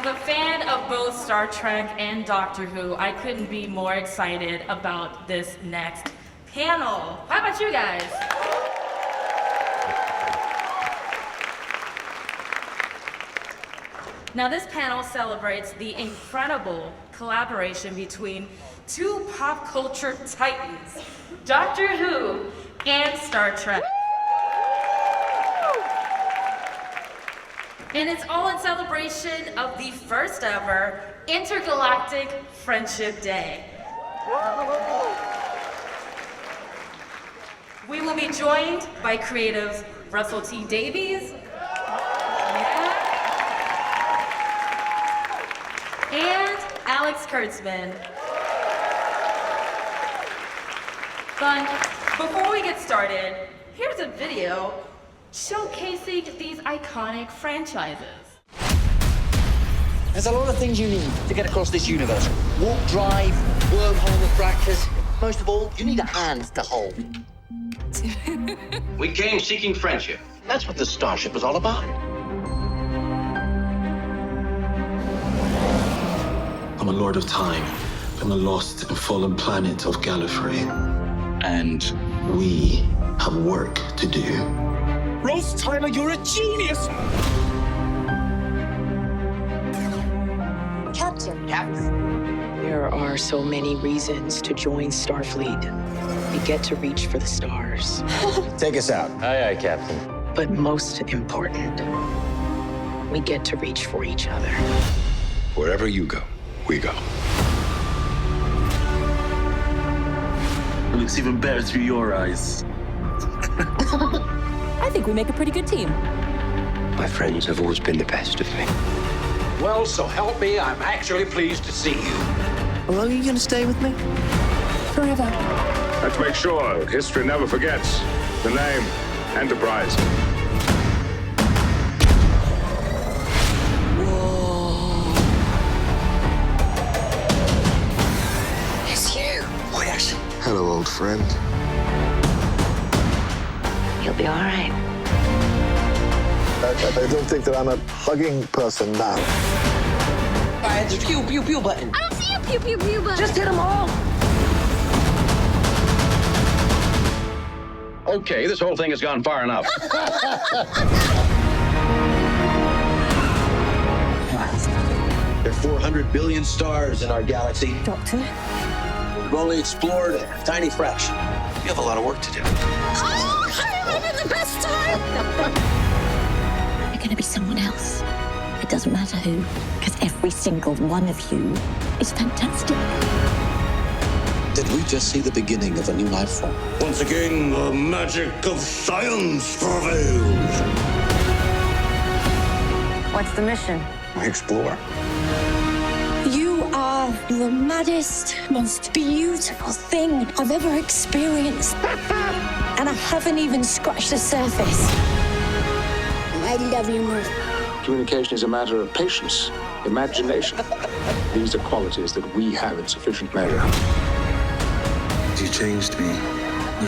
As a fan of both Star Trek and Doctor Who, I couldn't be more excited about this next panel. How about you guys? Now this panel celebrates the incredible collaboration between two pop culture titans, Doctor Who and Star Trek. And it's all in celebration of the first ever Intergalactic Friendship Day. We will be joined by creatives Russell T Davies, and Alex Kurtzman. But before we get started, here's a video showcasing these iconic franchises. There's a lot of things you need to get across this universe. Warp drive, wormhole refractors. Most of all, you need a hand to hold. We came seeking friendship. That's what the starship was all about. I'm a lord of time from the lost and fallen planet of Gallifrey. And we have work to do. Ross Tyler, you're a genius! Captain. There are so many reasons to join Starfleet. We get to reach for the stars. Take us out. Aye, aye, Captain. But most important, we get to reach for each other. Wherever you go, we go. It looks even better through your eyes. I think we make a pretty good team. My friends have always been the best of me. Well, so help me, I'm actually pleased to see you. How long are you going to stay with me? Forever. Let's make sure history never forgets the name Enterprise. Whoa. It's you. Oh, yes. Hello, old friend. You'll be all right. I don't think that I'm a hugging person now. All right, the pew, pew, pew button. I don't see a pew pew pew button. Just hit them all. Okay, this whole thing has gone far enough. There are 400 billion stars in our galaxy. Doctor? We've only explored a tiny fraction. We have a lot of work to do. Oh, I'm having the best time! You're gonna be someone else. It doesn't matter who, because every single one of you is fantastic. Did we just see the beginning of a new life form? Once again, the magic of science prevails. What's the mission? We explore. You are the maddest, most beautiful thing I've ever experienced. And I haven't even scratched the surface. I love you more. Communication is a matter of patience, imagination. These are qualities that we have in sufficient measure. You changed me.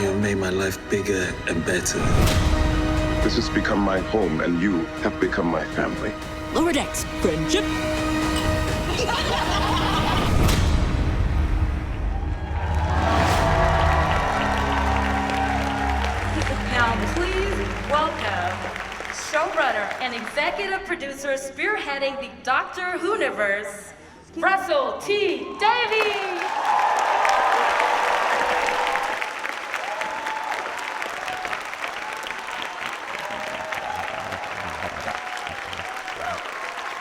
You made my life bigger and better. This has become my home, and you have become my family. Lower decks, friendship. Now please welcome showrunner and executive producer spearheading the Doctor Who Whoniverse, Russell T Davies.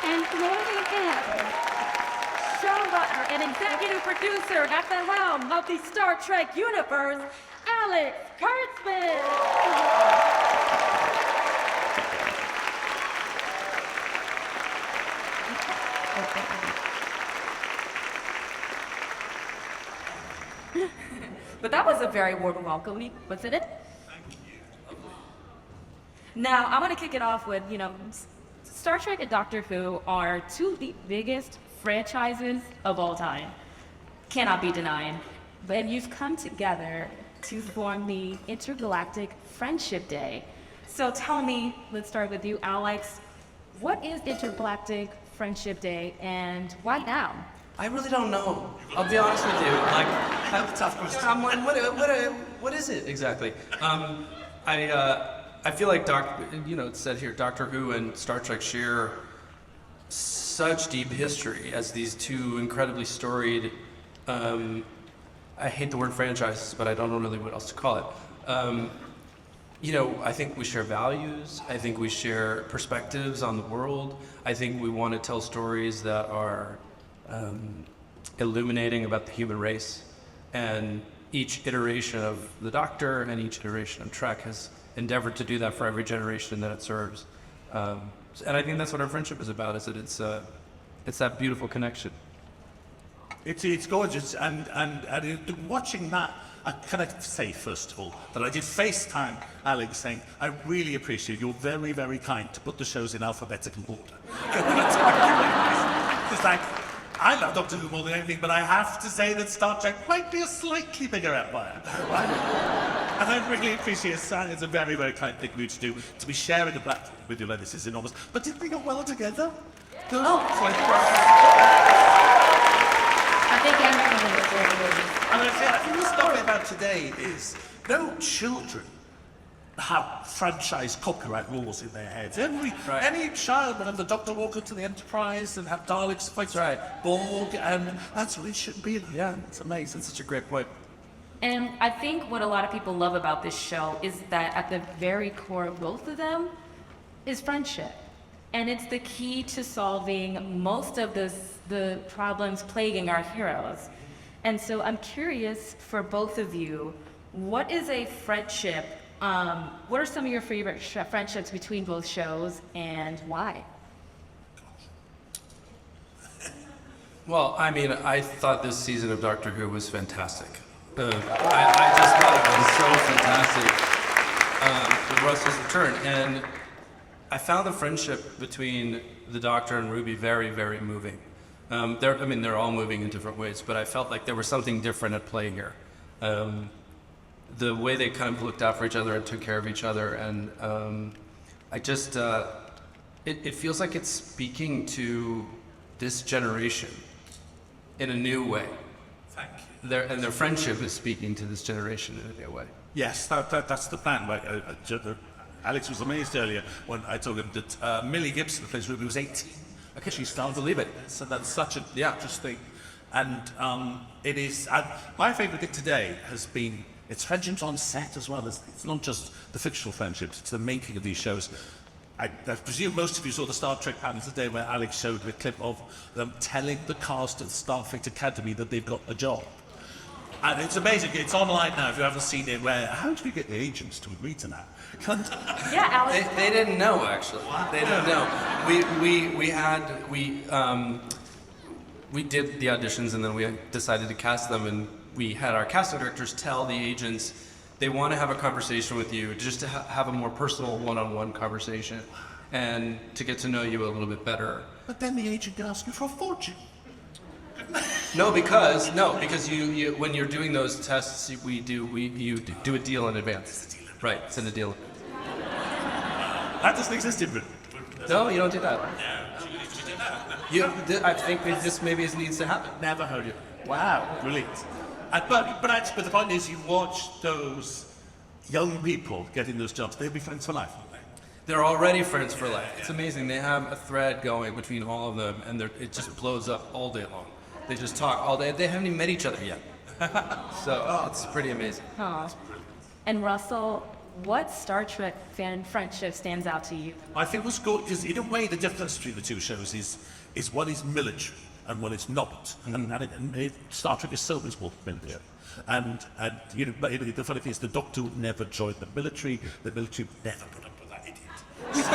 And floating in, showrunner and executive producer at the helm of the Star Trek universe, Alex Kurtzman. But that was a very warm welcome, wasn't it? Now, I want to kick it off with, Star Trek and Doctor Who are two of the biggest franchises of all time. Cannot be denied. But you've come together to form the Intergalactic Friendship Day. So tell me, let's start with you, Alex. What is Intergalactic Friendship Day, and why now? I really don't know. I'll be honest with you. Like, That's a tough question. I'm like, what is it exactly? I feel like it said here, Doctor Who and Star Trek share such deep history as these two incredibly storied. I hate the word franchises, but I don't know really what else to call it. I think we share values. I think we share perspectives on the world. I think we want to tell stories that are illuminating about the human race. And each iteration of the Doctor and each iteration of Trek has endeavored to do that for every generation that it serves. And I think that's what our friendship is about, is that it's that beautiful connection. It's gorgeous, and watching that, can I say first of all that I did FaceTime Alex saying, I really appreciate you're very, very kind to put the shows in alphabetical order. It's like, I love Doctor Who more than anything, but I have to say that Star Trek might be a slightly bigger empire. Right? And I really appreciate it. It's a very, very kind thing for you to do, to be sharing a platform with you like this is enormous. But did we go well together? I think everyone was very good. I think the story about today is no children have franchise copyright rules in their heads. Any child will have the Doctor walk into the Enterprise and have Daleks fight Borg, and that's what it should be. Yeah, it's amazing. It's such a great point. And I think what a lot of people love about this show is that at the very core of both of them is friendship. And it's the key to solving most of the problems plaguing our heroes. And so I'm curious for both of you, what is a friendship? What are some of your favorite friendships between both shows, and why? Well, I mean, I thought this season of Doctor Who was fantastic. I just thought it was so fantastic with Russell's return. And I found the friendship between the Doctor and Ruby very, very moving. They're all moving in different ways, but I felt like there was something different at play here. The way they kind of looked out for each other and took care of each other, and it feels like it's speaking to this generation in a new way. Thank you. Their friendship is speaking to this generation in a new way. Yes, that's the plan. Alex was amazed earlier when I told him that Millie Gibson, who plays Ruby, was 18. Okay, she started to believe it. So that's such an interesting. And it is, my favourite thing today has been, it's friendships on set as well. It's not just the fictional friendships, it's the making of these shows. I presume most of you saw the Star Trek panel today where Alex showed a clip of them telling the cast at the Starfleet Academy that they've got a job. And it's amazing. It's online now if you haven't seen it. How do you get the agents to agree to that? Yeah, Alex. They didn't know, actually. They didn't know. We did the auditions, and then we decided to cast them, and we had our casting directors tell the agents they want to have a conversation with you, just to have a more personal one-on-one conversation, and to get to know you a little bit better. But then the agent can ask you for a fortune. No, because you when you're doing those tests, you do a deal in advance. Right, it's in a deal. That doesn't exist in Britain. No, you don't do that. I think this maybe needs to happen. Never heard it. Wow, brilliant. But the point is, you watch those young people getting those jobs. They'll be friends for life, won't they? They're already friends for life. It's amazing. They have a thread going between all of them, and it just blows up all day long. They just talk all day. They haven't even met each other yet. So it's pretty amazing. Oh. And Russell, what Star Trek fan friendship stands out to you? I think what's good, because in a way the difference between the two shows is one is military and one is not. And Star Trek is so much more military. And the funny thing is the Doctor would never join the military would never put up with that idiot. It's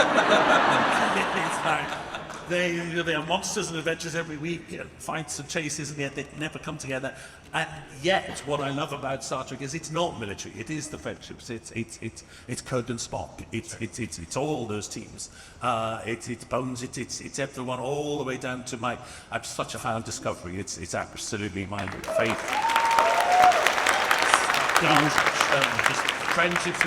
like, they are monsters and adventures every week, fights and chases, and yet they never come together. And yet, what I love about Star Trek is it's not military. It is the friendships. It's Kirk and Spock. It's all those teams. It's Bones. It's everyone all the way down to I'm such a fan of Discovery. It's absolutely my favorite. Just friendships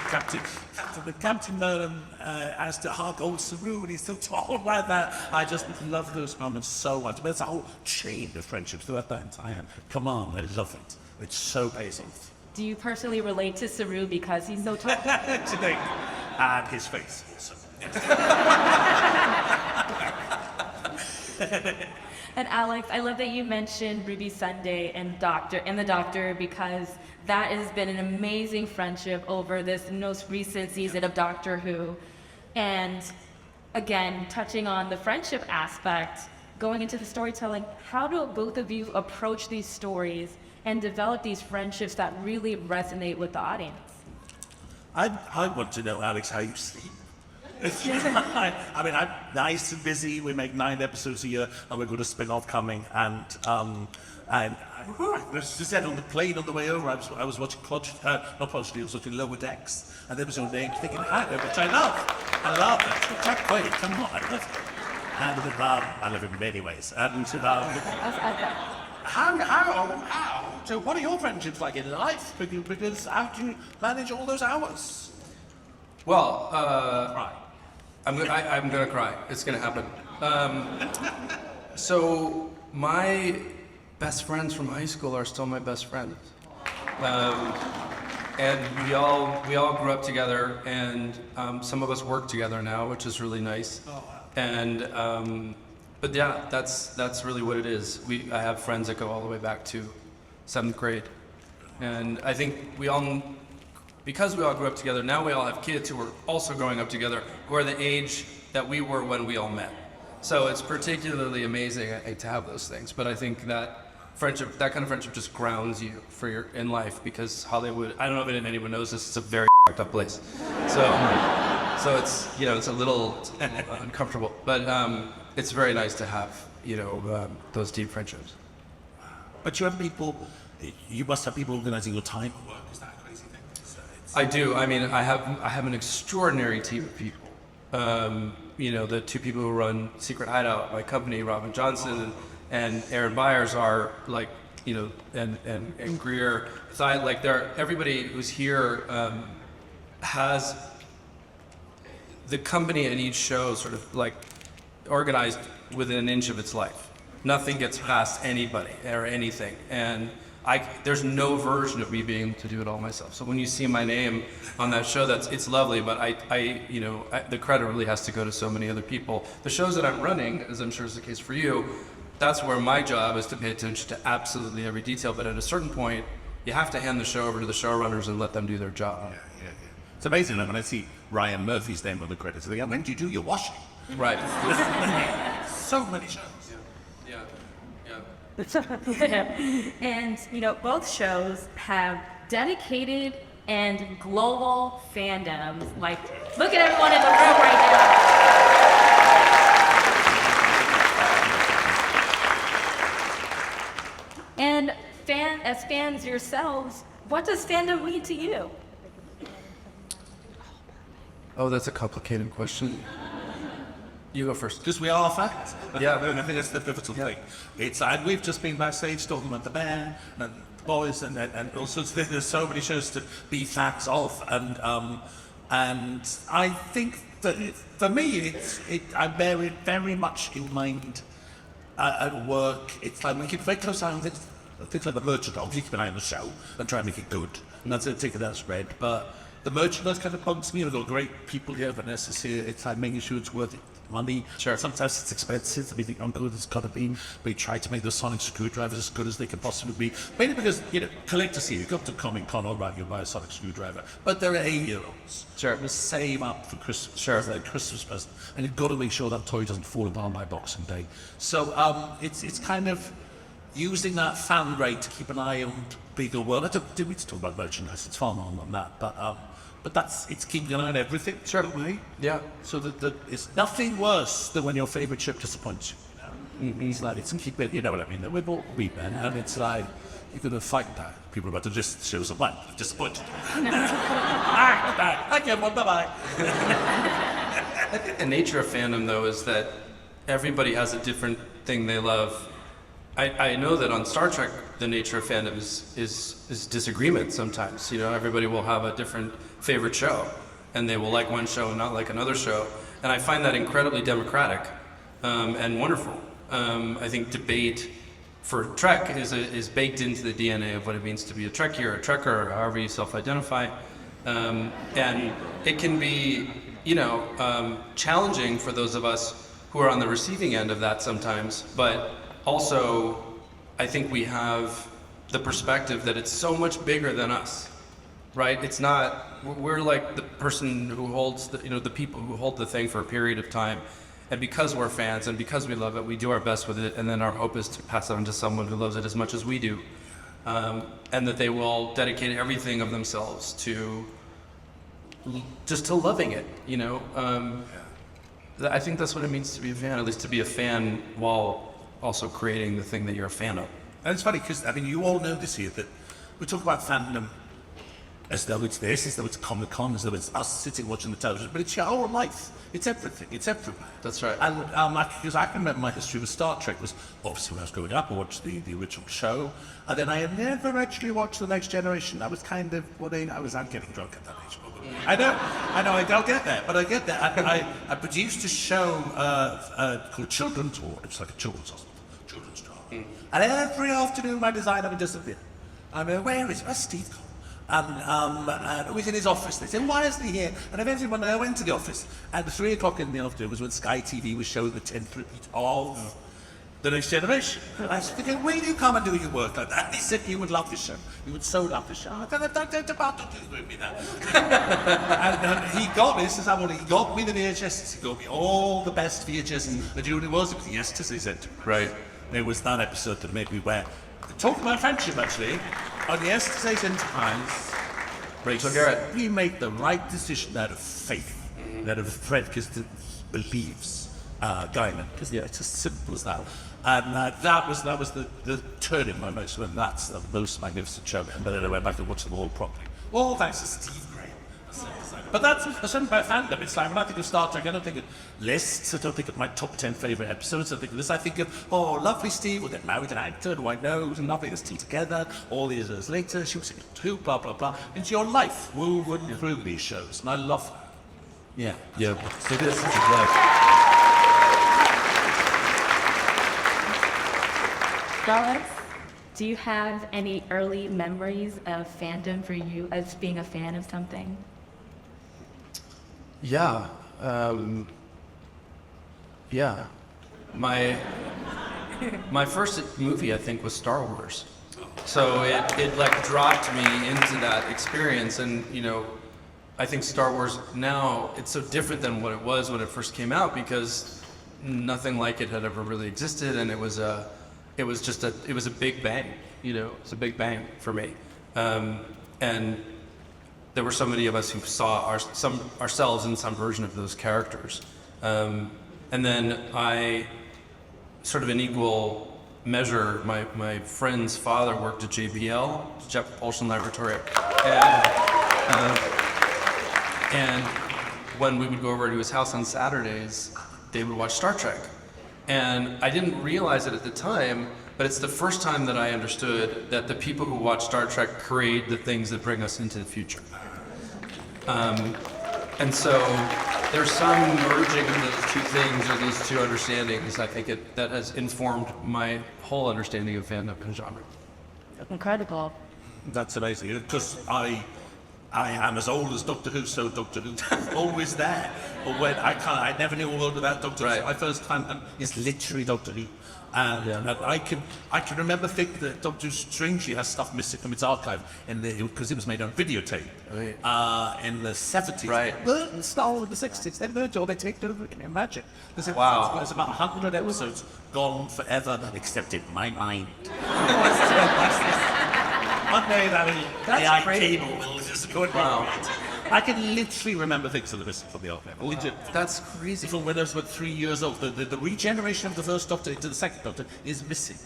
with Captain Nolan as to Hark Old Saru, and he's still tall like that. I just love those moments so much. But it's a whole chain of friendships throughout that entire command. I love it. It's so amazing. Do you personally relate to Saru because he's so tall? Today. And his face. So, And Alex, I love that you mentioned Ruby Sunday and the Doctor, because that has been an amazing friendship over this most recent season of Doctor Who. And again, touching on the friendship aspect, going into the storytelling, how do both of you approach these stories and develop these friendships that really resonate with the audience? I want to know, Alex, how you sleep. I mean, I'm nice and busy. We make 9 episodes a year, and we've got a spin-off coming. And I was just said on the plane on the way over, I was watching not Prodigy, I was watching Lower Decks, and there was your name thinking, which I love. I love it. Jack Quaid, come on, I love it. And I love him in many ways. And so what are your friendships like in life? Because how do you manage all those hours? Well, I'm gonna cry. It's gonna happen. So my best friends from high school are still my best friends, and we all grew up together, and some of us work together now, which is really nice. And but yeah, that's really what it is. I have friends that go all the way back to 7th grade, and I think because we all grew up together, now we all have kids who are also growing up together, who are the age that we were when we all met. So it's particularly amazing, I think, to have those things. But I think that kind of friendship just grounds you in life, because Hollywood, I don't know if anyone knows this, it's a very fucked up place. So it's, it's a little uncomfortable, but it's very nice to have, those deep friendships. But you must have people organizing your time at work. Is that a crazy thing? I do. I mean, I have an extraordinary team of people. The 2 people who run Secret Hideout, my company, Robin Johnson and Aaron Byers, are like, and Greer. So everybody who's here has the company in each show sort of like organized within an inch of its life. Nothing gets past anybody or anything, and there's no version of me being able to do it all myself. So when you see my name on that show, it's lovely, but the credit really has to go to so many other people. The shows that I'm running, as I'm sure is the case for you, that's where my job is to pay attention to absolutely every detail. But at a certain point, you have to hand the show over to the showrunners and let them do their job. Yeah. It's amazing when I see Ryan Murphy's name on the credits. I think, when do you do your washing? Right. So many shows. And both shows have dedicated and global fandoms. Like, look at everyone in the room right now. And as fans yourselves, what does fandom mean to you? Oh, that's a complicated question. You go first. Because we are fans. Yeah. I think that's the pivotal thing. And we've just been backstage talking about the band and the boys and also there's so many shows to be fans of, and I think that for me I bear it very much in mind at work. It's like we keep a very close eye on things like the merchandise. You keep an eye on the show and try and make it good, and that's a ticket that's spread. But the merchandise kind of bugs me. We've got great people here, Vanessa's here. It's like making sure it's worth it. Money. Sure. Sometimes it's expensive. We think how good it's got to be. We try to make the sonic screwdrivers as good as they can possibly be. Mainly because, collectors here, you go to Comic Con, all right, you buy a sonic screwdriver. But they're 8-year-olds. Sure. They save up for Christmas. Sure. It's like a Christmas present. And you've got to make sure that toy doesn't fall down by Boxing Day. So it's kind of using that fan rate to keep an eye on bigger world. I don't need to talk about merchandise. It's far more than that. But it's keeping an eye on everything. Sure. Way. Yeah. So that it's nothing worse than when your favorite ship disappoints you. Mm-hmm. It's like, you know what I mean? We're all men, and it's like, you're going to fight that. People are about to just show some light. Disappointed. I get one, bye-bye. I think the nature of fandom, though, is that everybody has a different thing they love. I know that on Star Trek, the nature of fandom is disagreement sometimes. You know, everybody will have a different favorite show, and they will like one show and not like another show. And I find that incredibly democratic and wonderful. I think debate for Trek is baked into the DNA of what it means to be a Trekkie or a Trekker, or however you self-identify. And it can be, you know, challenging for those of us who are on the receiving end of that sometimes, but also I think we have the perspective that it's so much bigger than us, right? It's not, we're like the person who holds the, you know, the people who hold the thing for a period of time. And because we're fans and because we love it, we do our best with it, and then our hope is to pass it on to someone who loves it as much as we do. And that they will dedicate everything of themselves to just to loving it, you know? I think that's what it means to be a fan, at least to be a fan while also creating the thing that you're a fan of. And it's funny because, I mean, you all know this here, that we talk about fandom as though it's this, as though it's Comic-Con, as though it's us sitting watching the television, but it's your whole life. It's everything. It's everywhere. That's right. And because I can remember my history with Star Trek was obviously when I was growing up, I watched the original show, and then I had never actually watched The Next Generation. I was kind of, I'm getting drunk at that age. I know, I don't get that, but I get that. I produced a show called Children's Ward. It's like a children's hospital, children's drama. And every afternoon my designer would disappear. I mean, where's Steve gone? And he was in his office. They said, why isn't he here? And eventually one day I went to the office. And 3 o'clock in the afternoon was when Sky TV was showing the 10th repeat of The Next Generation. And I said, when do you come and do your work like that? And he said, you would love the show. You would so love the show. I said, don't do me that. And he got me, this is how he got me the VHS. He got me all the best VHS. And you know what it was? It was the SDCC Centre. Right. There was that episode that made me wear. Talking about friendship, actually, on the SDCC Enterprise, Rachel Garrett. We made the right decision out of faith, out of Fred, because he believes Guyman, because it's as simple as that. And that was the turning moment when that's the most magnificent show. And then I went back and watched them all properly. All thanks to Steve Graham. But that's something about fandom. It's like when I think of Star Trek, I don't think of lists. I don't think of my top 10 favourite episodes. I think of this. I think of, oh, lovely Steve will get married to an actor who I know, and lovely as tea together. All these years later, she was in it too, blah, blah, blah. Into your life, woven through these shows. And I love that. Yeah. So this is great. Alex, do you have any early memories of fandom for you as being a fan of something? Yeah. My first movie, I think, was Star Wars. So it like dropped me into that experience, and you know, I think Star Wars now, it's so different than what it was when it first came out, because nothing like it had ever really existed, and it was a big bang, you know, it's a big bang for me. And there were so many of us who saw ourselves in some version of those characters. And then I, sort of in equal measure, my friend's father worked at JPL, Jet Propulsion Laboratory. And when we would go over to his house on Saturdays, they would watch Star Trek. And I didn't realize it at the time, but it's the first time that I understood that the people who watch Star Trek create the things that bring us into the future. And so there's some merging of those two things, or those two understandings, I think that has informed my whole understanding of fandom and genre. Incredible. That's amazing, because I am as old as Doctor Who, so Doctor Who always there. But when I never knew a world without Doctor Who. My first time is literally Doctor Who. And I can remember thinking that Doctor Who strangely has stuff missing from its archive because it was made on videotape in the 70s. Right. But it's all in the 60s. They merged all, they take it over. Can you imagine? There's Wow. There's about 100 episodes gone forever, except in my mind. One day the AI cable will just go Wow. I can literally remember things that are missing from the archive. Legit. That's crazy. From when I was about 3 years old, the regeneration of the first Doctor into the second Doctor is missing.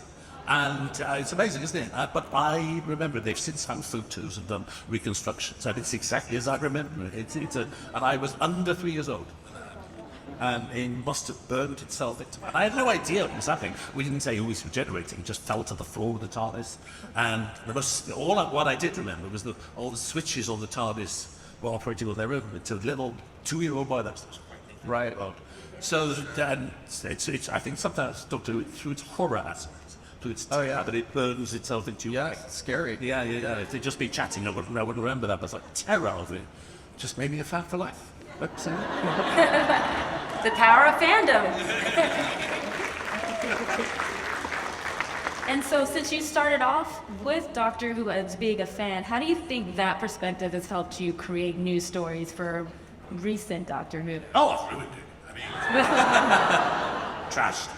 And it's amazing, isn't it? But I remember they've since found photos and done reconstructions, and it's exactly as I remember it. And I was under 3 years old. and it must have burned itself into. I had no idea what was happening. We didn't say who was regenerating. It just fell to the floor of the TARDIS, and what I did remember was that all the switches on the TARDIS were operating on their own. It's a little 2-year-old boy that's right. So and it's I think sometimes Doctor Who, through its horror aspect, to its that it burns itself into. Yeah, it's scary. Yeah. If they'd just be chatting, I would remember that. But it's like terror of it. Just made me a fan for life. The power of fandom. And so, since you started off with Doctor Who as being a fan, how do you think that perspective has helped you create new stories for recent Doctor Who? Oh, I've ruined it. I mean, trashed.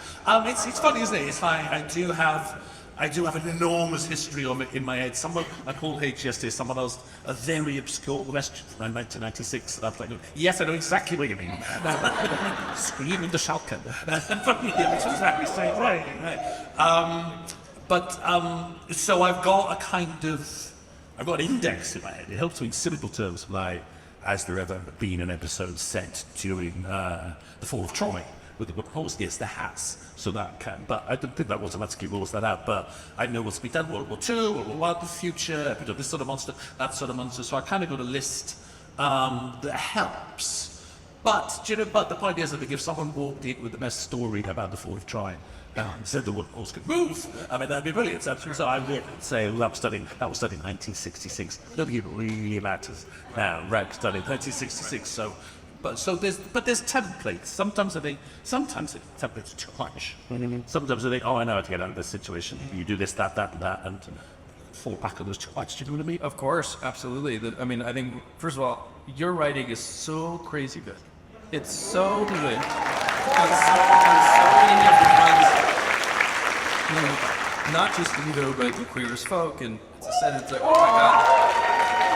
It's funny, isn't it? It's like I do have an enormous history of it in my head. Someone I called H yesterday, someone else, a very obscure question from 1996. I was like, yes, I know exactly what you mean. Screaming the Schalke. It's exactly the same way. So I've got an index in my head. It helps me in simple terms, like, has there ever been an episode set during the fall of Troy? With the proposed, yes, there has. So that can, but I don't think that automatically rules that out. But I know what's been done, World War II, World War I, the future, this sort of monster, that sort of monster. So I kind of got a list that helps. But the point is that if someone walked in with the best story about the fall of Troy, said the world could move, I mean, that'd be brilliant. So I would say, that was studying 1966. I don't think it really matters now. Rag studied 1966. So there's templates. Sometimes the templates are too much. Sometimes they think, I know how to get out of this situation. You do this, that, and fall back on those too much. Do you know what I mean? Of course, absolutely. I think, first of all, your writing is so crazy good. It's so good. On so many different fronts. Not just but the queer as folk, and it's like, oh my god.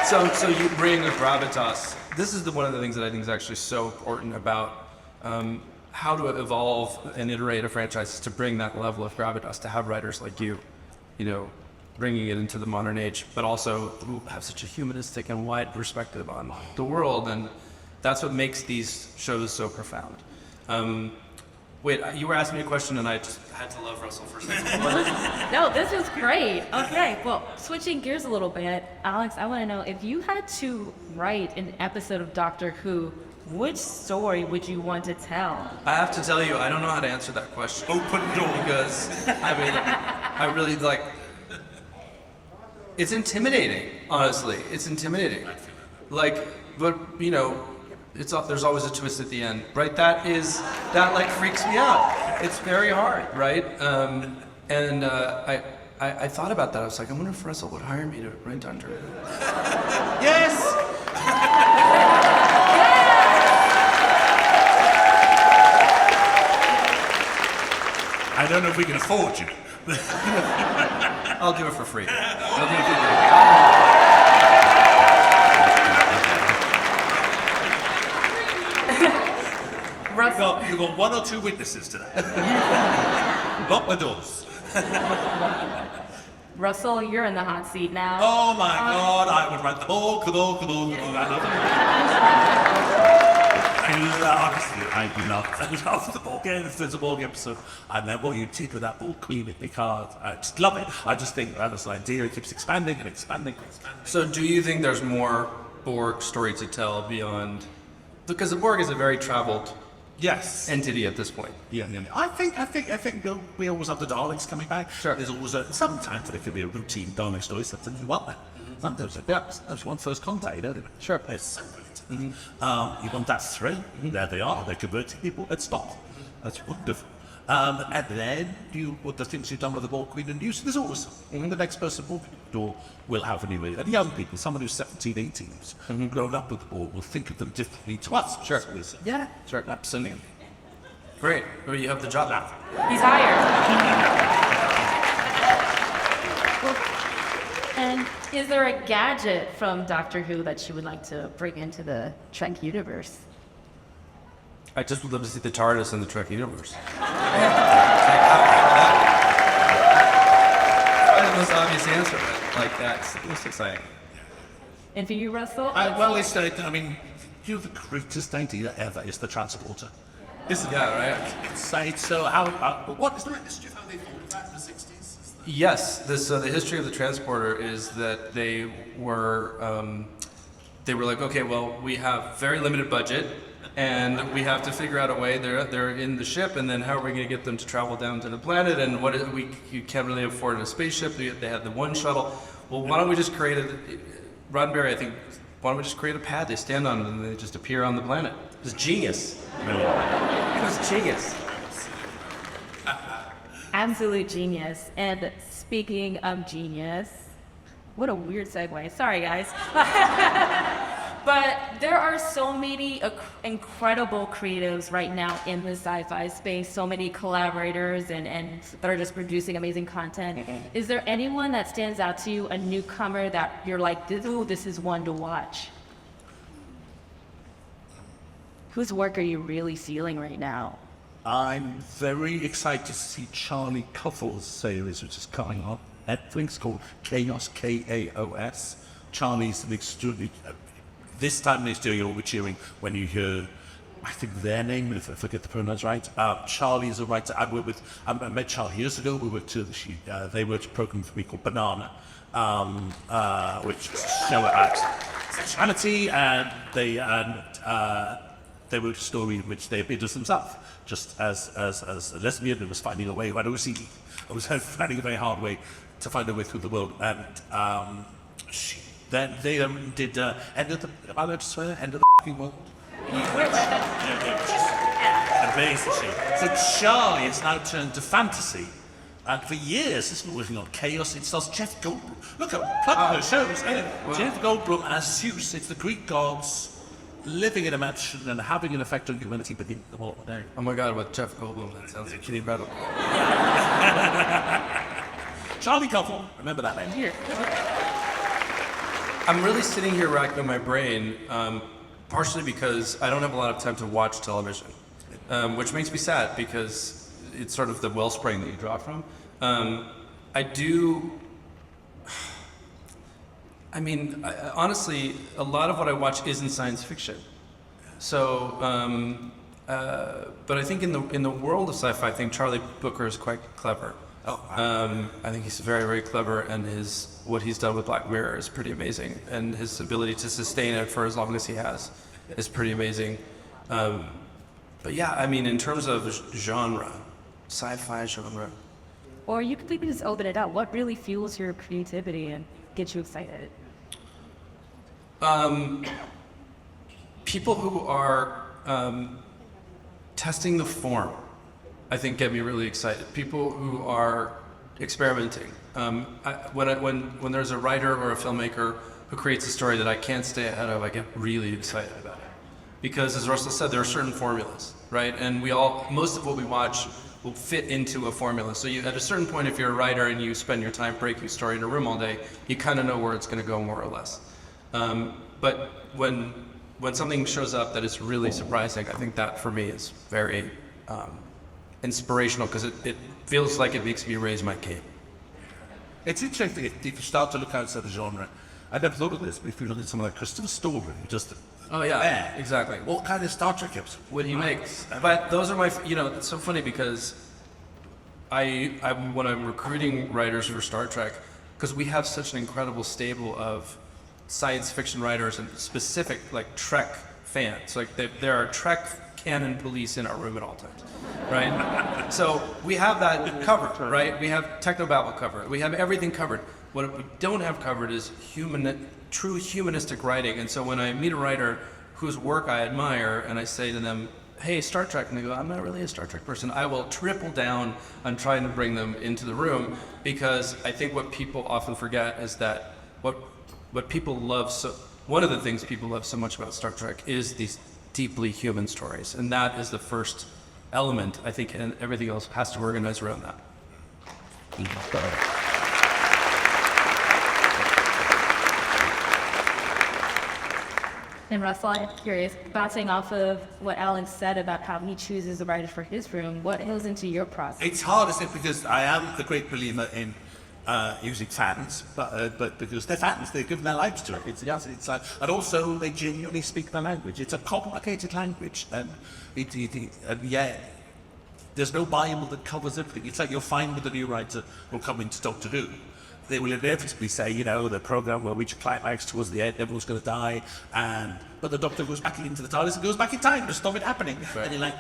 So you bring a gravitas. This is one of the things that I think is actually so important about how to evolve and iterate a franchise, is to bring that level of gravitas, to have writers like you bringing it into the modern age, but also who have such a humanistic and wide perspective on the world, and that's what makes these shows so profound. Wait, you were asking me a question, and I just had to love Russell for a second. No, this was great. Okay, well, switching gears a little bit, Alex, I want to know, if you had to write an episode of Doctor Who, which story would you want to tell? I have to tell you, I don't know how to answer that question. Open door. Because, I really, it's intimidating, honestly. It's intimidating. There's always a twist at the end, right? That freaks me out. It's very hard, right? I thought about that. I was like, I wonder if Russell would hire me to write Doctor Who. Yes! I don't know if we can afford you. I'll do it for free. You've got 1 or 2 witnesses today. Lock the doors. Russell, you're in the hot seat now. Oh my God, I would write the ball. I love the ball game. If there's a ball game episode, and then what you did with that ball queen with the card, I just love it. I just think that this idea, it keeps expanding and expanding. So do you think there's more Borg story to tell beyond, because the Borg is a very traveled entity at this point. Yeah. I think we always have the Daleks coming back. Sure. There's always sometimes there could be a routine Dalek story. Sometimes you want that. Sometimes there's one first contact. Sure. It's so brilliant. You want that thrill? There they are. They're converting people. Let's stop. That's wonderful. And then what the things you've done with the Borg Queen and use. There's always the next person will have anyway. And young people, someone who's 17, 18, who's grown up with the Borg, will think of them differently to us. Sure. Yeah. Sure. Absolutely. Great. Well, you have the job now. He's hired. And is there a gadget from Doctor Who that you would like to bring into the Trek universe? I just would love to see the TARDIS in the Trek universe. Probably the most obvious answer, but that's the most exciting. And for you, Russell? The greatest idea ever is the transporter. Yeah, right. Say so. What is the history of how they thought of that in the 60s? Yes, the history of the transporter is that they were like, okay, well, we have very limited budget, and we have to figure out a way. They're in the ship, and then how are we going to get them to travel down to the planet? And you can't really afford a spaceship. They had the one shuttle. Well, why don't we just create Roddenberry, I think, why don't we just create a pad they stand on and they just appear on the planet? It was genius. It was genius. Absolute genius. And speaking of genius, what a weird segue. Sorry, guys. But there are so many incredible creatives right now in the sci-fi space, so many collaborators and that are just producing amazing content. Is there anyone that stands out to you, a newcomer that you're like, ooh, this is one to watch? Whose work are you really feeling right now? I'm very excited to see Charlie Cuffel's series, which is coming on Netflix, called Chaos, K-A-O-S. Charlie's an extraordinary... This time he's doing all the cheering when you hear, I think their name, if I forget the pronouns right. Charlie is a writer. I met Charlie years ago. We worked they wrote a program for me called Banana, which was a show about sexuality, and they wrote a story in which they appeared as themselves, just as a lesbian who was finding a way. I was finding a very hard way to find a way through the world, and then they did End of the Fucking World. Amazing. So Charlie has now turned to fantasy, and for years it's been working on Chaos. It stars Jeff Goldblum. Look at plug her shows. Jeff Goldblum as Zeus. It's the Greek gods living in a mansion and having an effect on humanity, but in the world day. Oh my God, with Jeff Goldblum, that sounds incredible. Charlie Goldblum, remember that name here. I'm really sitting here racking my brain, partially because I don't have a lot of time to watch television, which makes me sad because it's sort of the wellspring that you draw from. Honestly, a lot of what I watch isn't science fiction. So, but I think in the world of sci-fi, I think Charlie Brooker is quite clever. I think he's very, very clever, and what he's done with Black Mirror is pretty amazing, and his ability to sustain it for as long as he has is pretty amazing. But yeah, I mean, in terms of genre, sci-fi genre. Or you could just open it up. What really fuels your creativity and gets you excited? People who are testing the form, I think, get me really excited. People who are experimenting. When there's a writer or a filmmaker who creates a story that I can't stay ahead of, I get really excited about it. Because as Russell said, there are certain formulas, right? And most of what we watch will fit into a formula. So at a certain point, if you're a writer and you spend your time breaking story in a room all day, you kind of know where it's going to go more or less. But when something shows up that is really surprising, I think that for me is very inspirational, because it feels like it makes me raise my game. It's interesting if you start to look outside the genre. I never thought of this, but if you look at someone like Christopher Story, just exactly. What kind of Star Trek would he make? But those are my, it's so funny because when I'm recruiting writers for Star Trek, because we have such an incredible stable of science fiction writers and specific like Trek fans. Like there are Trek canon police in our room at all times, right? So we have that covered, right? We have technobabble covered. We have everything covered. What we don't have covered is true humanistic writing. And so when I meet a writer whose work I admire and I say to them, hey, Star Trek, and they go, I'm not really a Star Trek person, I will triple down on trying to bring them into the room, because I think what people often forget is that what people love one of the things people love so much about Star Trek is these deeply human stories, and that is the first element, I think, and everything else has to organize around that. And Russell, I'm curious, bouncing off of what Alex said about how he chooses the writers for his room, what goes into your process? It's hard, isn't it? Because I am a great believer in using fans, but because they're fans, they're giving their lives to it. It's like, and also they genuinely speak the language. It's a complicated language, and there's no Bible that covers everything. It's like you'll find with a new writer will come into Doctor Who, they will inevitably say, the program will reach a climax towards the end, everyone's going to die, but the Doctor goes back into the TARDIS and goes back in time to stop it happening. Right. And you're like,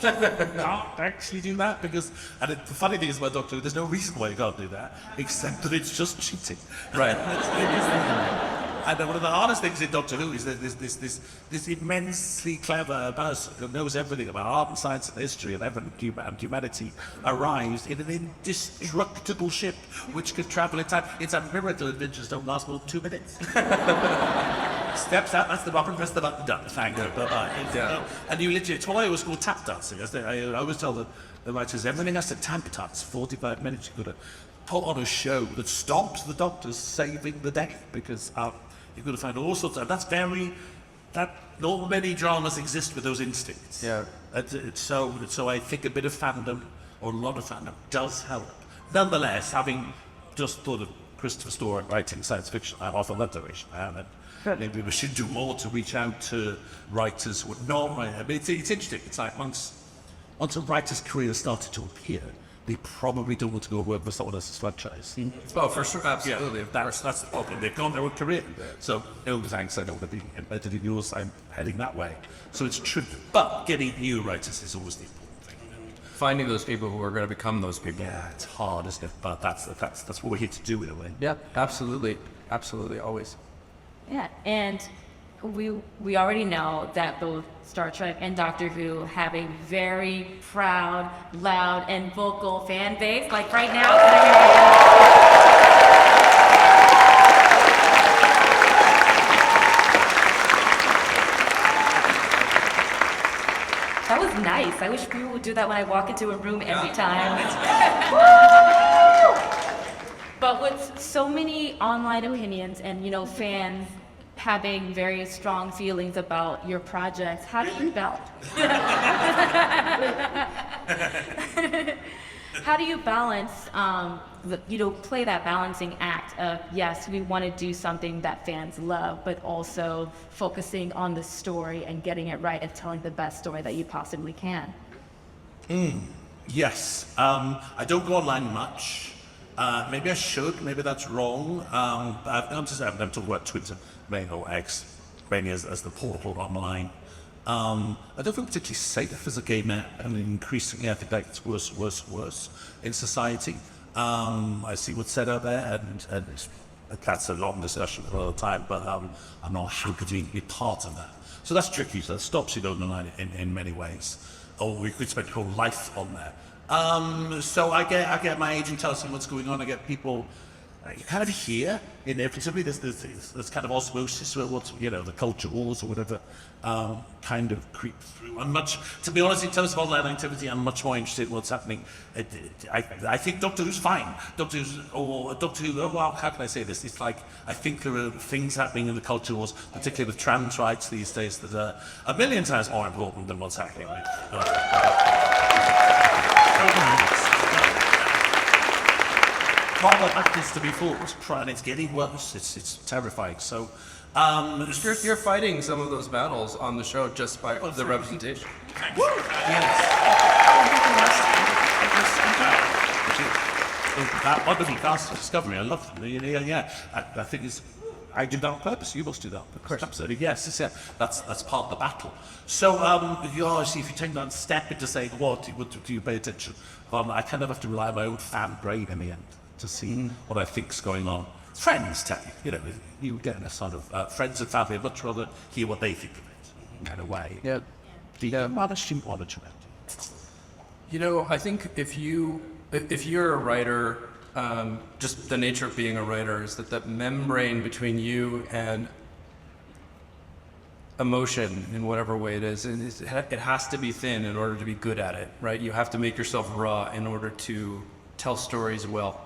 can't actually do that because, the funny thing is about Doctor Who, there's no reason why you can't do that, except that it's just cheating. Right. And one of the hardest things in Doctor Who is that this immensely clever person who knows everything about art and science and history and humanity arrives in an indestructible ship which can travel in time. It's a miracle adventures don't last more than 2 minutes. Steps out, that's the button, press the button, done. Thank you. Bye-bye. And you literally, it's what I always call tap dancing. I always tell the writers, everything has to tap dance. 45 minutes, you've got to put on a show that stops the Doctors saving the day because you've got to find all sorts of, not many dramas exist with those instincts. Yeah. So I think a bit of fandom, or a lot of fandom, does help. Nonetheless, having just thought of Christopher Storer writing science fiction, I'm off on that direction. Maybe we should do more to reach out to writers who would not write. I mean, it's interesting. It's like once a writer's career started to appear, they probably don't want to go work for someone else's franchise. Oh, for sure, absolutely. Yeah, that's the problem. They've gone their own career. So, no thanks, I don't want to be embedded in yours, I'm heading that way. So it's true. But getting new writers is always the important thing. Finding those people who are going to become those people. Yeah, it's hard, isn't it? But that's what we're here to do in a way. Yeah, absolutely. Absolutely, always. Yeah, and we already know that both Star Trek and Doctor Who have a very proud, loud, and vocal fan base. Like right now, that was nice. I wish people would do that when I walk into a room every time. But with so many online opinions and, fans having very strong feelings about your projects, how do you balance? How do you balance, play that balancing act of, yes, we want to do something that fans love, but also focusing on the story and getting it right and telling the best story that you possibly can? Yes. I don't go online much. Maybe I should, maybe that's wrong. I'm talking about Twitter, mainly, or X, mainly as the portal online. I don't feel particularly safe as a gay man, and increasingly I think that gets worse in society. I see what's said out there, and that's a long discussion for another time, but I'm not happy to be part of that. So that's tricky, so that stops you going online in many ways. Or we could spend your whole life on there. So I get my agent tells me what's going on. I get people, you kind of hear in every, somebody there's kind of osmosis where the culture wars or whatever, kind of creep through. To be honest, in terms of online activity, I'm much more interested in what's happening. I think Doctor Who's fine. Doctor Who, well, how can I say this? It's like, I think there are things happening in the culture wars, particularly with trans rights these days, that are a million times more important than what's happening That is to be fought, and it's getting worse. It's terrifying. So, you're fighting some of those battles on the show just by the representation. That wonderful cast of Discovery, I love them. Yeah. I think I did that on purpose. You must do that on purpose. Absolutely, yes. That's part of the battle. So, obviously, if you take that step into saying what do you pay attention? I kind of have to rely on my own fan brain in the end to see what I think's going on. Friends tell you, you get in a sort of friends and family. I'd much rather hear what they think of it, kind of way. Yeah. I think if you're a writer, just the nature of being a writer is that membrane between you and emotion in whatever way it is, and it has to be thin in order to be good at it, right? You have to make yourself raw in order to tell stories well.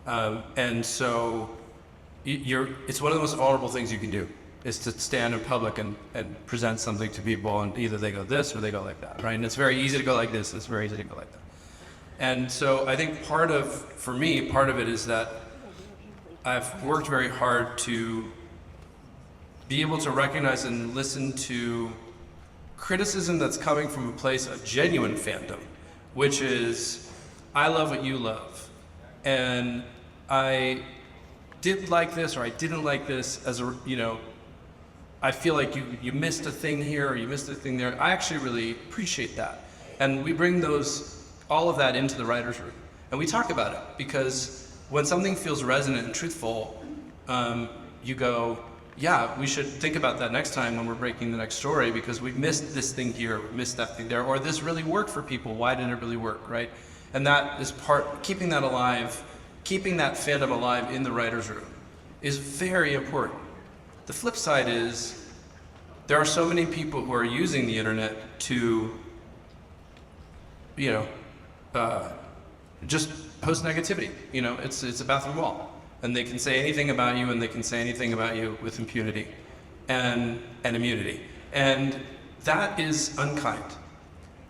And so it's one of the most vulnerable things you can do, is to stand in public and present something to people, and either they go this or they go like that, right? And it's very easy to go like this, it's very easy to go like that. And so I think for me, part of it is that I've worked very hard to be able to recognize and listen to criticism that's coming from a place of genuine fandom, which is, I love what you love. And I did like this, or I didn't like this, as a, I feel like you missed a thing here, or you missed a thing there. I actually really appreciate that. And we bring all of that into the writer's room. And we talk about it, because when something feels resonant and truthful, you go, yeah, we should think about that next time when we're breaking the next story, because we missed this thing here, we missed that thing there, or this really worked for people, why didn't it really work, right? And that is keeping that alive, keeping that fandom alive in the writer's room is very important. The flip side is, there are so many people who are using the internet to, just post negativity. It's a bathroom wall. And they can say anything about you, and they can say anything about you with impunity and immunity. And that is unkind.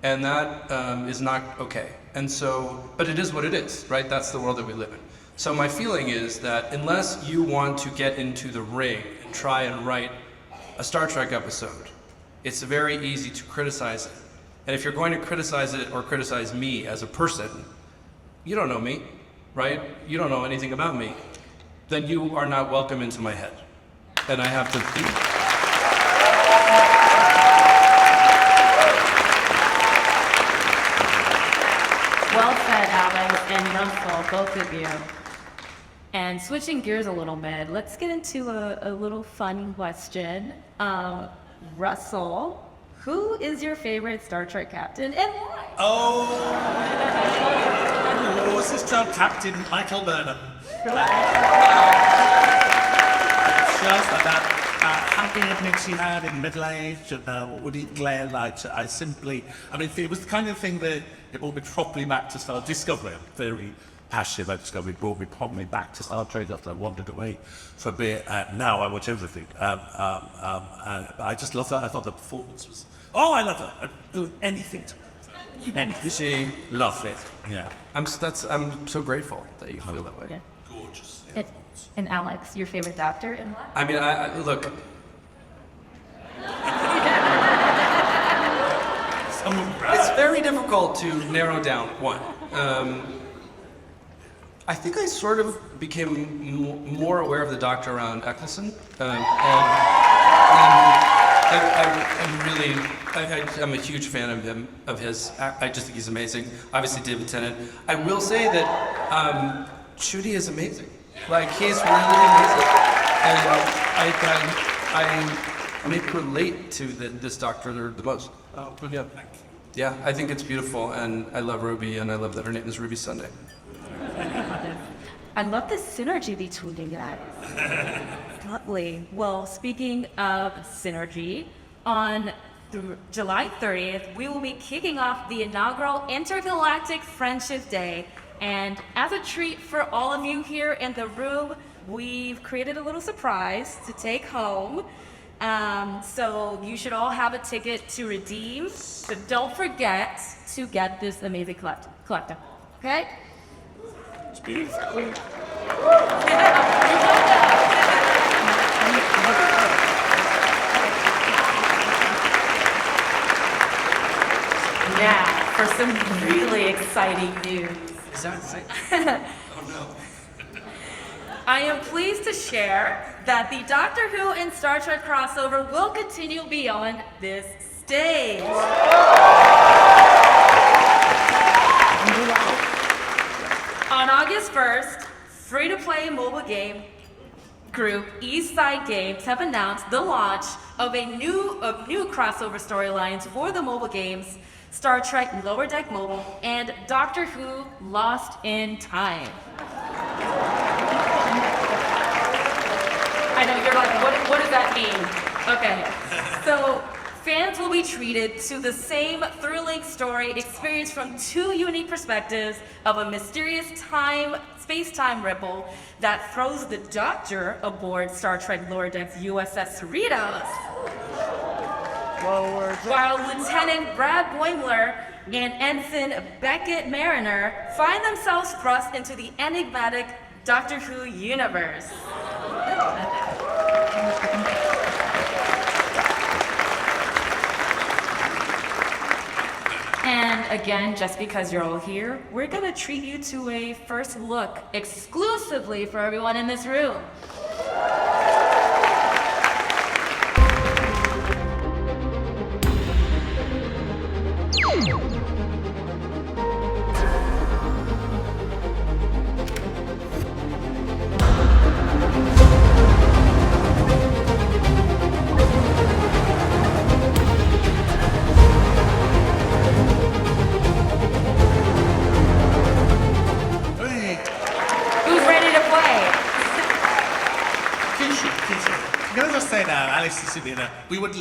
And that is not okay. And so, but it is what it is, right? That's the world that we live in. So my feeling is that unless you want to get into the ring and try and write a Star Trek episode, it's very easy to criticize it. And if you're going to criticize it or criticize me as a person, you don't know me, right? You don't know anything about me. Then you are not welcome into my head. And I have to be. Well said, Alex and Russell, both of you. And switching gears a little bit, let's get into a little fun question. Russell, who is your favorite Star Trek captain and why? Was this Captain Michael Burnham? Just happy evening she had in middle age, and Woody Glare light. It was the kind of thing that it brought me properly back to Star Discovery. I'm very passionate about Discovery. It brought me properly back to Star Trek after I wandered away for a bit. Now I watch everything. And I just love that. I thought the performance was. Oh, I love her. I'd do anything to her. Anything. She loved it. Yeah. I'm so grateful that you feel that way. Yeah. Gorgeous. And Alex, your favorite Doctor and why? I mean, look. It's very difficult to narrow down one. I think I sort of became more aware of the Doctor around Eccleston. I'm a huge fan of his. I just think he's amazing. Obviously, David Tennant. I will say that Judy is amazing. Like, he's really amazing. And I maybe relate to this Doctor the most. Oh, yeah. Yeah, I think it's beautiful, and I love Ruby, and I love that her name is Ruby Sunday. I love the synergy between you guys. Lovely. Well, speaking of synergy, on July 30th, we will be kicking off the inaugural Intergalactic Friendship Day. And as a treat for all of you here in the room, we've created a little surprise to take home. So you should all have a ticket to redeem. So don't forget to get this amazing collector. Okay? It's beautiful. Now, for some really exciting news. Is that right? Oh no. I am pleased to share that the Doctor Who and Star Trek crossover will continue beyond this stage. On August 1st, free-to-play mobile game group Eastside Games have announced the launch of new crossover storylines for the mobile games, Star Trek Lower Deck Mobile and Doctor Who Lost in Time. I know, you're like, what does that mean? Okay, so fans will be treated to the same thrilling story experience from two unique perspectives of a mysterious space-time ripple that throws the Doctor aboard Star Trek Lower Deck's USS Cerritos, while Lieutenant Brad Boimler and Ensign Beckett Mariner find themselves thrust into the enigmatic Doctor Who universe. And again, just because you're all here, we're gonna treat you to a first look exclusively for everyone in this room.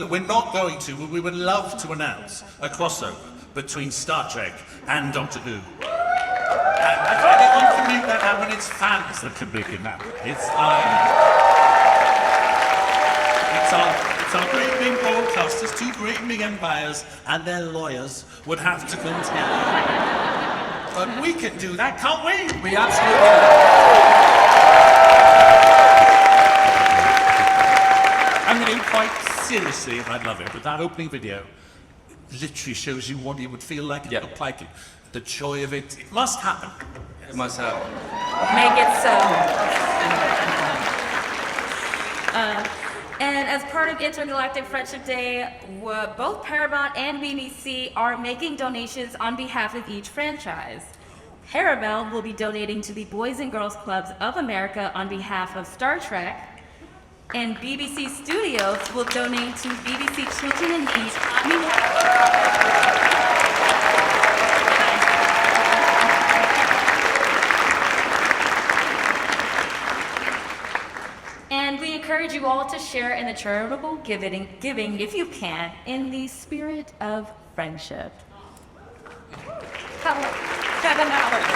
We're not going to, but we would love to announce a crossover between Star Trek and Doctor Who. And if anyone can make that happen, it's fans that can make it happen. It's our great big broadcasters, two great big empires, and their lawyers would have to come together. But we can do that, can't we? We absolutely can. I mean, quite seriously, I'd love it, but that opening video literally shows you what it would feel like, it looked like, the joy of it. It must happen. It must happen. Make it so. And as part of Intergalactic Friendship Day, both Paramount and BBC are making donations on behalf of each franchise. Paramount will be donating to the Boys and Girls Clubs of America on behalf of Star Trek, and BBC Studios will donate to BBC Children in Need. And we encourage you all to share in the charitable giving, if you can, in the spirit of friendship. Kevin Howard.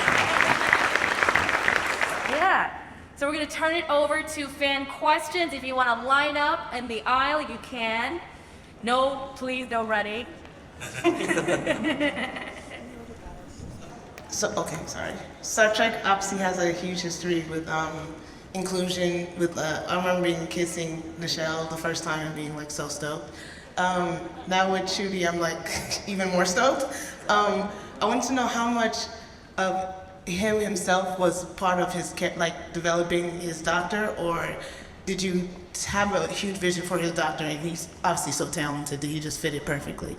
Yeah. So we're going to turn it over to fan questions. If you want to line up in the aisle, you can. No, please, no running. Star Trek obviously has a huge history with inclusion. I remember being kissing Nichelle the first time and being like so stoked. Now with Shooty, I'm like even more stoked. I wanted to know how much of him himself was part of his like developing his doctor, or did you have a huge vision for his doctor and he's obviously so talented? Did he just fit it perfectly?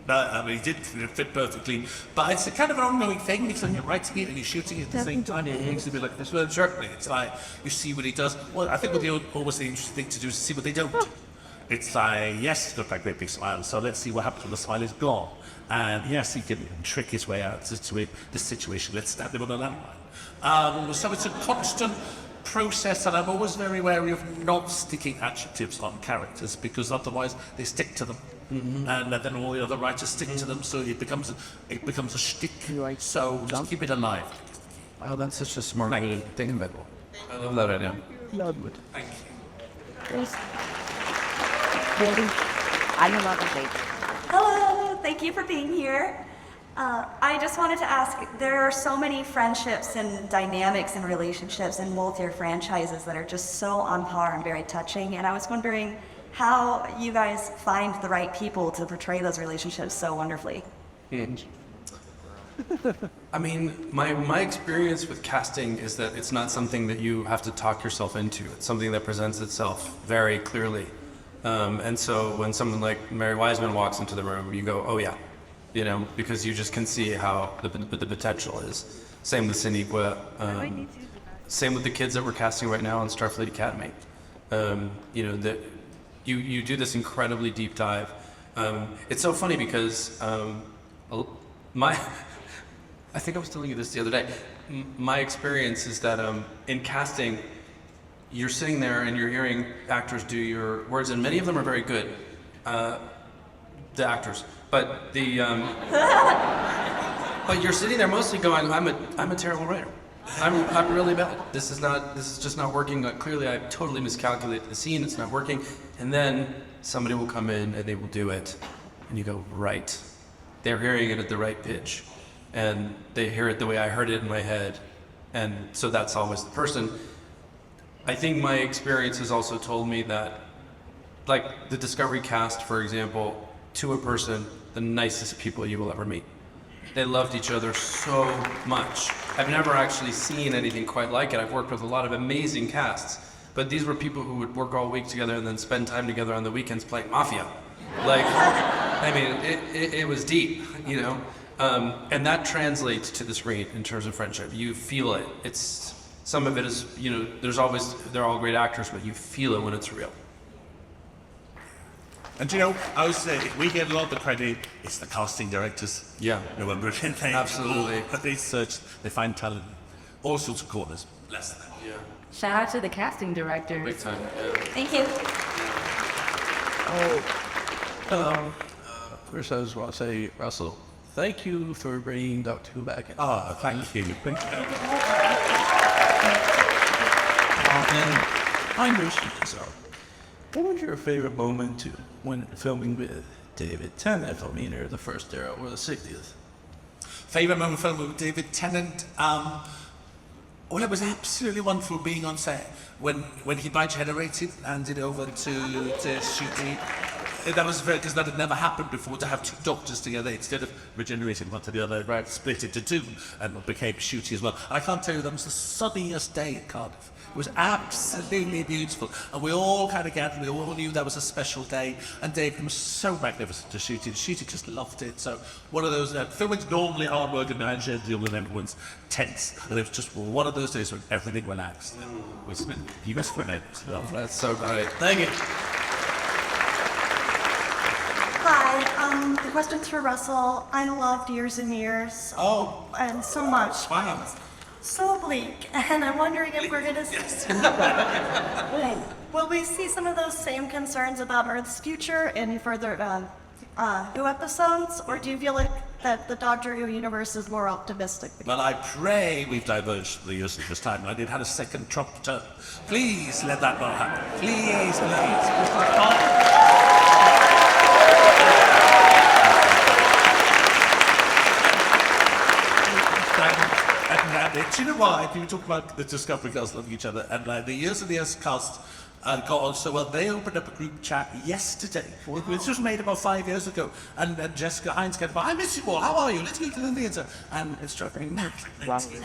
No, I mean, he did fit perfectly, but it's a kind of an ongoing thing. It's when you're writing it and you're shooting it at the same time. It needs to be like this. Well, certainly, it's like you see what he does. Well, I think what always the interesting thing to do is to see what they don't do. It's like, yes, it looked like a great big smile, so let's see what happens when the smile is gone. And yes, he can trick his way out of this situation. Let's stab him on a landmine. So it's a constant process, and I'm always very wary of not sticking adjectives on characters, because otherwise they stick to them. Mm-hmm. And then all the other writers stick to them, so it becomes a shtick. Right. So just keep it alive. Oh, that's such a smart thing about it. I love that idea. Thank you. Hello, thank you for being here. I just wanted to ask, there are so many friendships and dynamics and relationships in both your franchises that are just so on par and very touching, and I was wondering how you guys find the right people to portray those relationships so wonderfully. I mean, my experience with casting is that it's not something that you have to talk yourself into. It's something that presents itself very clearly. And so when someone like Mary Wiseman walks into the room, you go, oh yeah, you know, because you just can see how the potential is. Same with Sinequa, same with the kids that we're casting right now on Starfleet Academy. You know, that you do this incredibly deep dive. It's so funny because I think I was telling you this the other day. My experience is that in casting, you're sitting there and you're hearing actors do your words, and many of them are very good, the actors. But but you're sitting there mostly going, I'm a terrible writer. I'm really bad. This is just not working. Clearly, I totally miscalculated the scene. It's not working. And then somebody will come in and they will do it, and you go, right. they're hearing it at the right pitch, and they hear it the way I heard it in my head, and so that's always the person. I think my experience has also told me that, like the Discovery cast, for example, to a person, the nicest people you will ever meet. They loved each other so much. I've never actually seen anything quite like it. I've worked with a lot of amazing casts, but these were people who would work all week together and then spend time together on the weekends playing Mafia. Like, I mean, it was deep, you know? And that translates to the screen in terms of friendship. You feel it. Some of it is, you know, they're all great actors, but you feel it when it's real. And you know, I would say we get a lot of the credit. It's the casting directors. Yeah. You know, when brilliant they absolutely. But they search, they find talent, all sorts of corners. Bless them. Yeah. Shout out to the casting director. Big time. Yeah. Thank you. Hello. First, I just want to say, Russell, thank you for bringing Doctor Who back in. Ah, thank you. Thank you. And I'm Richard, so what was your favorite moment when filming with David Tennant? I mean, either the first era or the 60th? Favorite moment filming with David Tennant? Well, it was absolutely wonderful being on set when he regenerated and handed over to Shooty. That was very, because that had never happened before, to have two doctors together instead of regenerating one to the other, right, split into two, and became Shooty as well. And I can't tell you, that was the sunniest day at Cardiff. It was absolutely beautiful, and we all kind of gathered, we all knew that was a special day, and David was so magnificent to Shooty. Shooty just loved it. So one of those, filming's normally hard work and I deal with everyone's tense, and it was just one of those days when everything relaxed. You must admit, that's so great. Thank you. Hi, the question's for Russell. I loved Years and Years. Oh. And so much. Wow. So bleak, and I'm wondering if we're gonna see... Will we see some of those same concerns about Earth's future in further Who episodes, or do you feel like that the Doctor Who universe is more optimistic? Well, I pray we've diverged the use of this time. I did have a second Trump term. Please let that not happen. Please, do you know why? You talk about the Discovery girls loving each other, and the Years and Years cast got on so well. They opened up a group chat yesterday, which was made about 5 years ago, and Jessica Hines came, I miss you all, how are you? Let's go to the theatre. And it's struggling. Bloody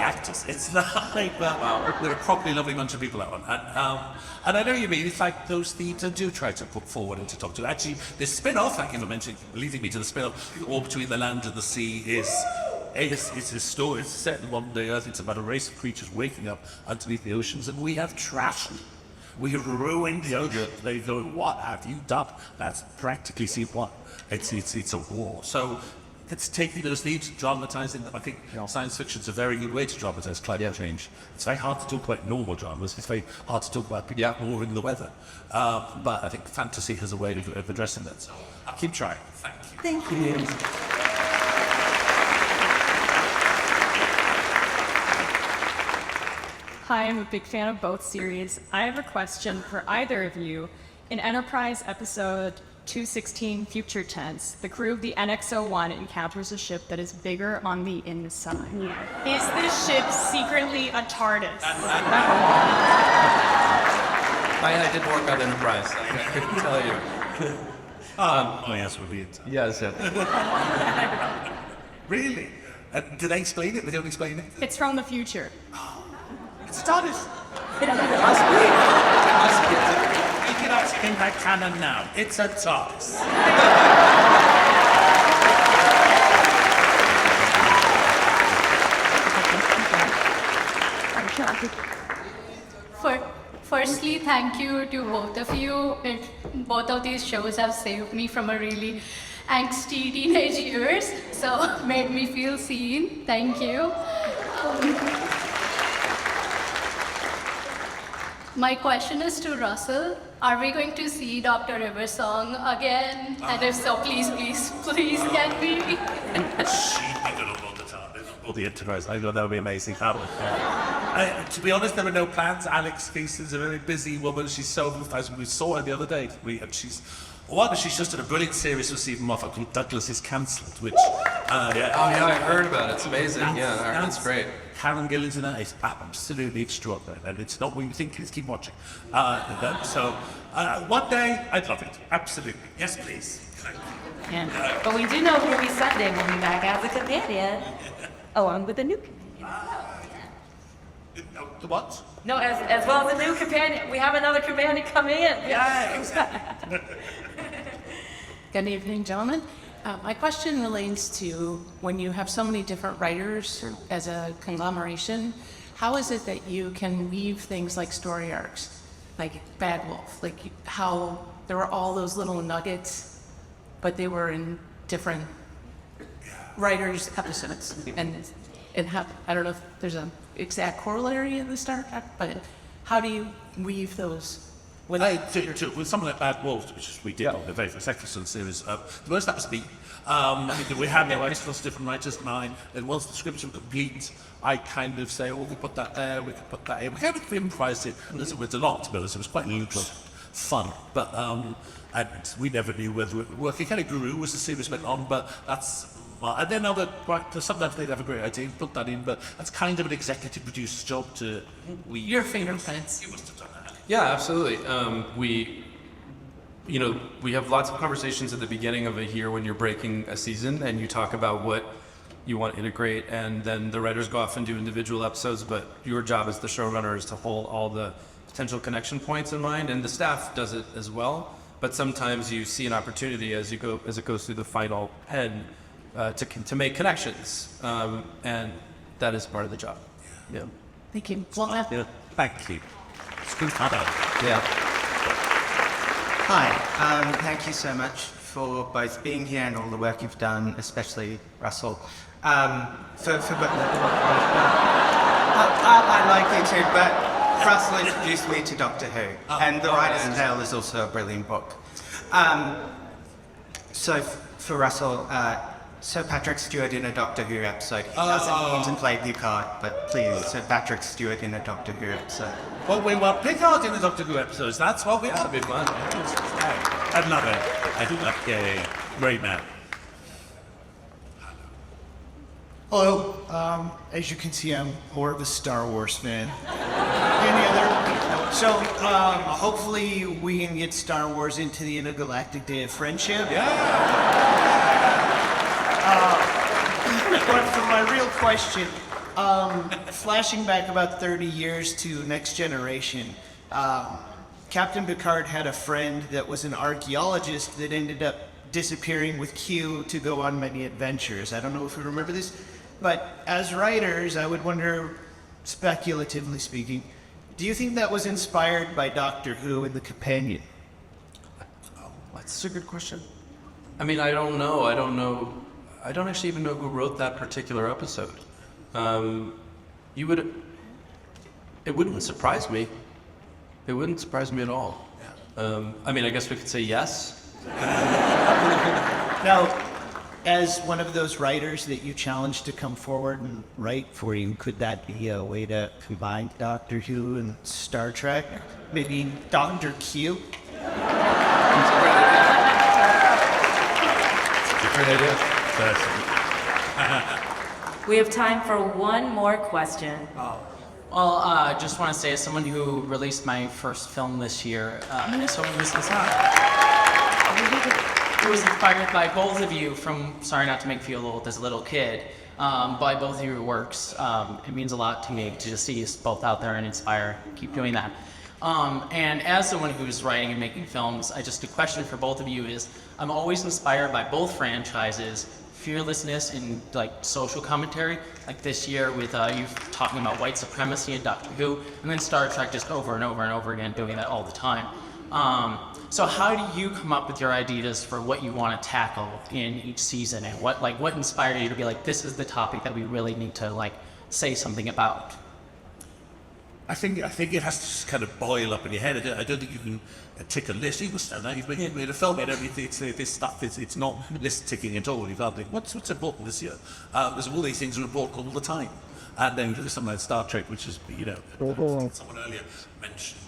actors. It's like, they're a properly lovely bunch of people, that one. And I know you mean, it's like those themes I do try to put forward and to talk to. Actually, this spin-off, like you mentioned, leading me to the spin-off, All Between the Land and the Sea, it's a story. It's set in modern day Earth. It's about a race of creatures waking up underneath the oceans, and we have trashed them. We have ruined the ocean. They go, what have you done? That's practically scene one. It's a war. So it's taking those themes and dramatizing them. I think science fiction's a very good way to dramatize climate change. It's very hard to talk about normal dramas. It's very hard to talk about people warming the weather. But I think fantasy has a way of addressing that. So I'll keep trying. Thank you. Thank you. Hi, I'm a big fan of both series. I have a question for either of you. In Enterprise episode 216, Future Tense, the crew of the NX-01 encounters a ship that is bigger on the inside. Is this ship secretly a TARDIS? I did work on Enterprise, I couldn't tell you. Yes, would be it. Yes, Really? Do they explain it? They don't explain it? It's from the future. It's TARDIS. You can actually impact canon now. It's a TARDIS. Firstly, thank you to both of you. Both of these shows have saved me from a really angsty teenage years, so made me feel seen. Thank you. My question is to Russell. Are we going to see Dr. River's song again? And if so, please, please, please, can we? Or the Enterprise. I know that would be amazing. To be honest, there are no plans. Alex Kurtzman is a very busy woman. She's so moved. We saw her the other day. She's One, she's just done a brilliant series for Stephen Moffat called Douglas is Cancelled, which, yeah. Oh yeah, I heard about it. It's amazing. That's great. Karen Gillan's in it. It's absolutely extraordinary, and it's not what you think. Just keep watching. One day, I'd love it. Absolutely. Yes, please. But we do know Ruby Sunday will be back as a companion, along with a new companion. The what? No, as well as a new companion. We have another companion coming in. Good evening, gentlemen. My question relates to when you have so many different writers as a conglomeration, how is it that you can weave things like story arcs, like Bad Wolf, like how there were all those little nuggets, but they were in different writers' episodes, and how, I don't know if there's an exact corollary in the Star Trek, but how do you weave those? With something like Bad Wolves, which we did on the very first episode of the series, the most that was me. We had lots of different writers of mine, and once the scripts were complete, I kind of say, oh, we put that there, we could put that in. We kind of improvised it, and it was a lot, to be honest. It was quite neutral, fun, but and we never knew whether it would work. It kind of grew as the series went on, but that's. And then other writers, sometimes they'd have a great idea, put that in, but that's kind of an executive producer's job to. Your fingerprints. You must have done that. Yeah, absolutely. We have lots of conversations at the beginning of a year when you're breaking a season, and you talk about what you want to integrate, and then the writers go off and do individual episodes. But your job as the showrunner is to hold all the potential connection points in mind, and the staff does it as well. But sometimes you see an opportunity as it goes through the final pen to make connections, and that is part of the job. Yeah. Thank you. Yeah. Thank you. Yeah. Hi, thank you so much for both being here and all the work you've done, especially Russell. I like you too, but Russell introduced me to Doctor Who, and The Writer's Tale is also a brilliant book. So for Russell, Sir Patrick Stewart in a Doctor Who episode. He doesn't play Picard, but please, Sir Patrick Stewart in a Doctor Who episode. Well, we want Picard in the Doctor Who episodes. That's what we are. Big fun. I'd love it. I do love it. Yeah. Great man. Hello. As you can see, I'm more of a Star Wars fan. Any other? So, hopefully we can get Star Wars into the Intergalactic Day of Friendship. But for my real question, flashing back about 30 years to Next Generation, Captain Picard had a friend that was an archaeologist that ended up disappearing with Q to go on many adventures. I don't know if you remember this, but as writers, I would wonder, speculatively speaking, do you think that was inspired by Doctor Who and the Companion? That's a good question. I mean, I don't know. I don't actually even know who wrote that particular episode. It wouldn't surprise me. It wouldn't surprise me at all. I mean, I guess we could say yes. Now, as one of those writers that you challenged to come forward and write for you, could that be a way to combine Doctor Who and Star Trek? Maybe Dr. Q? Great idea. We have time for one more question. Well, I just want to say, as someone who released my first film this year, it was inspired by both of you from, sorry not to make you feel old as a little kid, by both of your works. It means a lot to me to just see us both out there and inspire. Keep doing that. And as someone who's writing and making films, a question for both of you is, I'm always inspired by both franchises, fearlessness and social commentary, like this year with you talking about white supremacy and Doctor Who, and then Star Trek just over and over and over again doing that all the time. So how do you come up with your ideas for what you want to tackle in each season, and what inspired you to be like, this is the topic that we really need to say something about? I think it has to just kind of boil up in your head. I don't think you can tick a list. You've made a film and everything. This stuff it's not list ticking at all. You can't think what's important this year. There's all these things are important all the time. And then there's something like Star Trek, which is someone earlier mentioned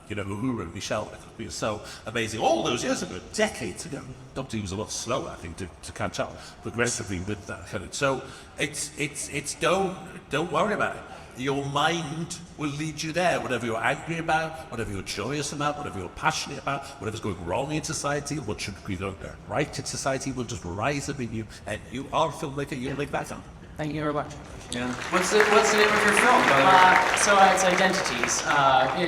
Uhura and Michelle was so amazing all those years ago, decades ago. Doctor Who was a lot slower, I think, to catch up progressively with that. So it's don't worry about it. Your mind will lead you there. Whatever you're angry about, whatever you're joyous about, whatever you're passionate about, whatever's going wrong in society, what should be going right in society will just rise up in you, and you are a filmmaker. You'll make that happen. Thank you very much. Yeah. What's the name of your film, by the way? So it's Identities.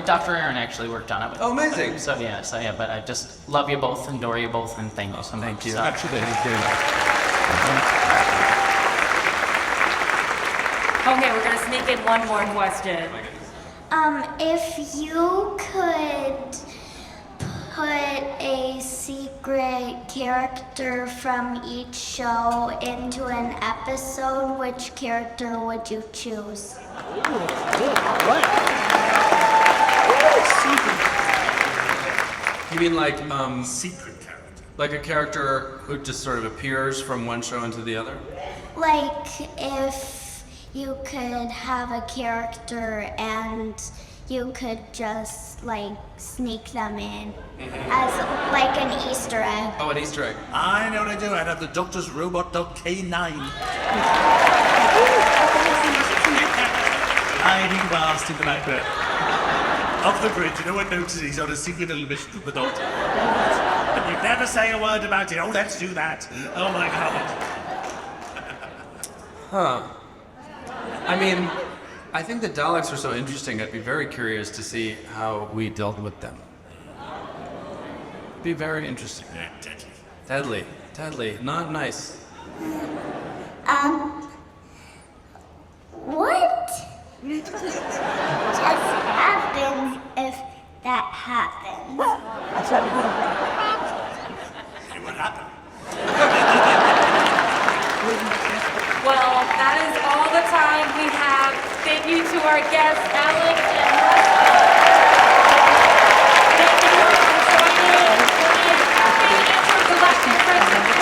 Dr. Aaron actually worked on it. Oh, amazing. So yeah, but I just love you both, adore you both, and thank you so much. Thank you. So, Actually, Okay, we're gonna sneak in one more question. If you could put a secret character from each show into an episode, which character would you choose? You mean like secret character? Like a character who just sort of appears from one show into the other? Like if you could have a character and you could just like sneak them in as like an Easter egg. Oh, an Easter egg. I know what I do. I'd have the Doctor's robot dog K9. Hiding fast in the background. Off the bridge, no one notices he's on a secret little mission with the Doctor. And you never say a word about it. Oh, let's do that. Oh my God. Huh. I mean, I think the Daleks are so interesting, I'd be very curious to see how we dealt with them. Be very interesting. Yeah, deadly. Deadly, not nice. What just happens if that happens? Hey, what happened? Well, that is all the time we have. Thank you to our guests, Alex and Russell. Thank you for joining the Intergalactic Friendship.